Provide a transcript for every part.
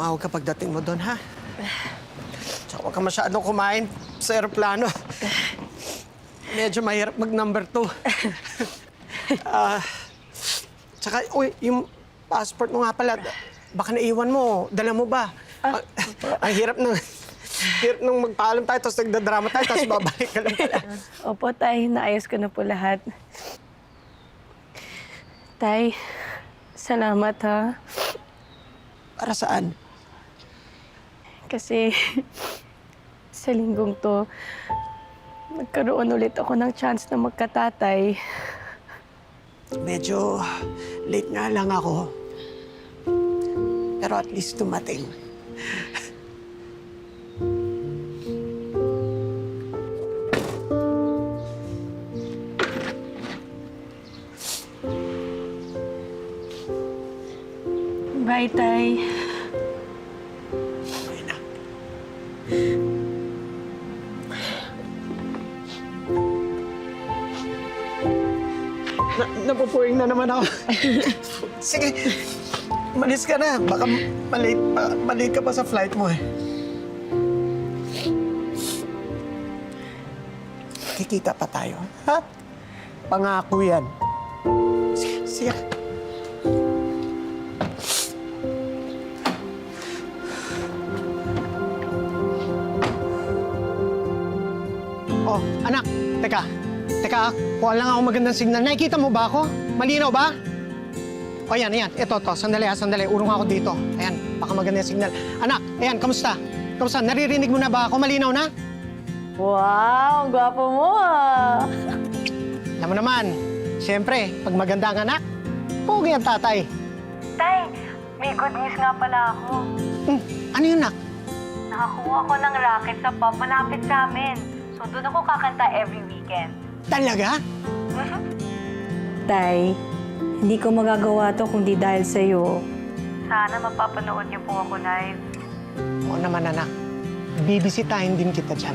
tumawag ka pagdating mo doon, ha? Tsaka huwag ka masyadong kumain sa aeroplano. Medyo mahirap mag-number 2. Tsaka, uy, yung passport mo nga pala, baka naiwan mo. Dala mo ba? Ang hirap nung magpaalam tayo, tapos nagdadrama tayo, tapos babalik ka lang pala. Opo, Tay. Naayos ko na po lahat. Tay, salamat, ha? Para saan? Kasi sa linggong to, nagkaroon ulit ako ng chance na magkatatay. Medyo late nga lang ako. Pero at least dumating. Bye, Tay. Okay na. Napupuwing na naman ako. Sige, malis ka na. Baka malate ka pa sa flight mo eh. Kikita pa tayo, ha? Pangako yan. Sige, sige. Oh, anak, teka. Teka, kuha lang ako magandang signal. Nakikita mo ba ako? Malinaw ba? O yan, ayan. Ito, sandali. Urong ako dito. Ayan, baka magandang signal. Anak, ayan, kamusta? Kamusta? Naririnig mo na ba ako? Malinaw na? Wow, ang gwapo mo, ah. Alam mo naman, siyempre, pag maganda ang anak, pogi ang tatay. Tay, may good news nga pala ako. Ano yun, nak? Nakakuha ko ng racket sa pub malapit sa amin. So doon ako kakanta every weekend. Talaga? Tay, hindi ko magagawa to kung di dahil sa'yo. Sana mapapanood niyo po ako live. Oo naman, anak. Bibisitahin din kita dyan.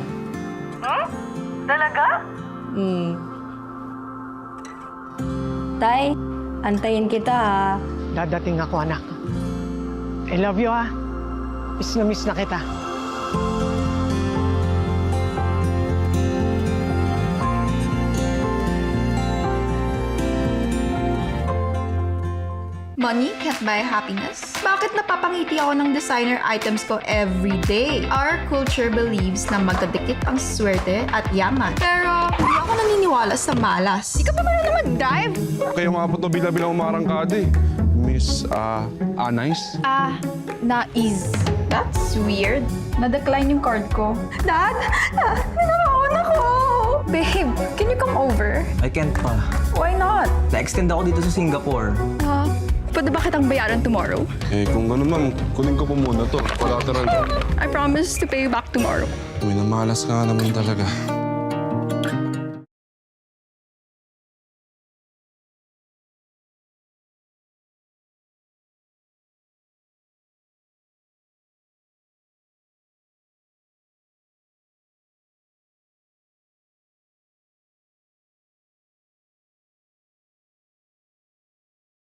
Talaga? Tay, antayin kita ha. Dadating ako, anak. I love you, ha? Miss na kita. Money can't buy happiness? Bakit napapangiti ako ng designer items ko every day? Our culture believes na magkadikit ang swerte at yaman. Pero hindi ako naniniwala sa malas. Di ka pa marunong mag-drive? Kayo nga po ito bila-bilang umarangkada eh. Miss, Anais? Nais. That's weird. Na-decline yung card ko. Dad! Nanakaon ako! Babe, can you come over? I can't pa. Why not? Na-extend ako dito sa Singapore. Pwede ba kitang bayaran tomorrow? Eh, kung ganun ma'am, kunin ko po muna to. Collateral. I promise to pay you back tomorrow. Uy, namalas ka nga naman talaga.